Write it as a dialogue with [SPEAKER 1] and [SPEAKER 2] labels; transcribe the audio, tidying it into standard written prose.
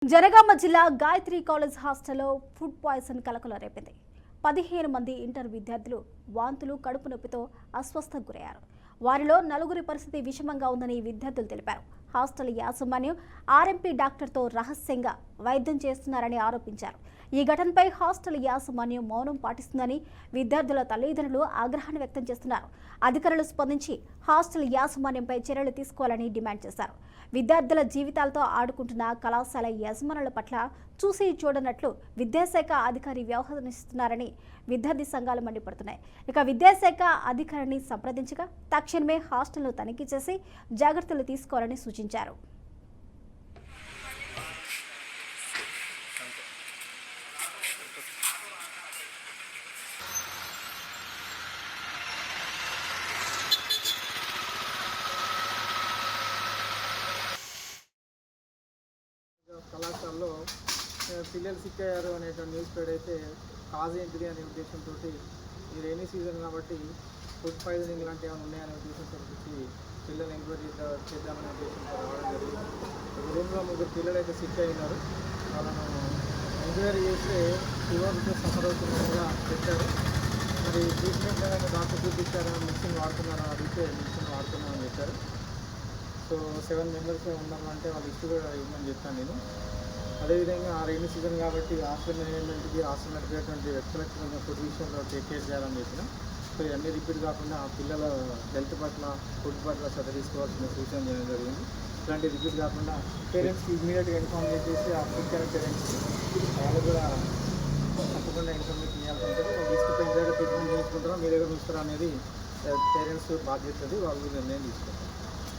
[SPEAKER 1] జనగామ జిల్లా గాయత్రి కాలేజ్ హాస్టల్లో food poison కలకలం రేపింది. 15 మంది ఇంటర్ విద్యార్థులు వాంతులు, కడుపు నొప్పితో అస్వస్థతకు గురయ్యారు. వారిలో 4 పరిస్థితి విషమంగా ఉందని విద్యార్థులు తెలిపారు. హాస్టల్ యాజమాన్యం ఆర్ఎంపీ డాక్టర్తో రహస్యంగా వైద్యం చేస్తున్నారని ఆరోపించారు. ఈ ఘటనపై హాస్టల్ యాజమాన్యం మౌనం పాటిస్తుందని విద్యార్థుల తల్లిదండ్రులు ఆగ్రహాన్ని వ్యక్తం చేస్తున్నారు. అధికారులు స్పందించి హాస్టల్ యాజమాన్యంపై చర్యలు తీసుకోవాలని డిమాండ్ చేశారు. విద్యార్థుల జీవితాలతో ఆడుకుంటున్న కళాశాల యజమానుల పట్ల చూసి చూడనట్లు విద్యాశాఖ అధికారి వ్యవహరిస్తున్నారని విద్యార్థి సంఘాలు మండిపడుతున్నాయి. ఇక విద్యాశాఖ అధికారిని సంప్రదించగా తక్షణమే హాస్టల్ను తనిఖీ చేసి జాగ్రత్తలు తీసుకోవాలని సూచించారు.
[SPEAKER 2] కళాశాలలో పిల్లలు సిక్ అయ్యారు అనేటువంటి న్యూస్ స్ప్రెడ్ అయితే కాజ్ ఏంటిది అనే ఉద్దేశంతో ఈ రైనీ సీజన్ కాబట్టి ఫుడ్ పాయిజనింగ్ లాంటి ఏమైనా ఉన్నాయనే ఉద్దేశంతో వచ్చి పిల్లలు ఎంక్వైరీ చేద్దామనే ఉద్దేశంతో రావడం జరిగింది. రూమ్లో 3 పిల్లలు అయితే సిక్ అయినారు. వాళ్ళను ఎంక్వైరీ చేస్తే ఫీవర్తో సఫర్ అవుతున్నట్టుగా చెప్పారు. మరి ట్రీట్మెంట్ ఏమైనా డాక్టర్ చూపించారా, మెడిసిన్ వాడుతున్నారా అడిగితే మెడిసిన్ వాడుతున్నామని చెప్పారు. సో 7 మెంబర్స్ ఉన్నామంటే వాళ్ళ లిస్ట్ కూడా ఇవ్వమని చెప్తాను నేను. అదేవిధంగా ఆ రైనీ సీజన్ కాబట్టి హాస్టల్ మేనేజ్మెంట్కి హాస్టల్ నడిపేటువంటి వ్యక్తులకు కొంచెం ఫుడ్ విషయంలో టేక్ కేర్ చేయాలని చెప్పిన. సో ఇవన్నీ రిపీట్ కాకుండా ఆ పిల్లల హెల్త్ పట్ల ఫుడ్ పట్ల శ్రద్ధ తీసుకోవాల్సిన సూచన చేయడం జరిగింది. ఇలాంటి రిపీట్ కాకుండా పేరెంట్స్కి ఇమీడియట్గా ఇన్ఫార్మ్ చేసేసి ఆ ఫుడ్ కేర్ పేరెంట్స్కి వాళ్ళు కూడా తప్పకుండా ఇన్ఫర్మేషన్ ఇవ్వాల్సి ఉంటుంది. తీసుకుపోయిన దగ్గర ట్రీట్మెంట్ చేయించుకుంటారో మీ దగ్గర ఉంచుతారో అనేది పేరెంట్స్ బాధ్యత, వాళ్ళు నిర్ణయం తీసుకుంటారు.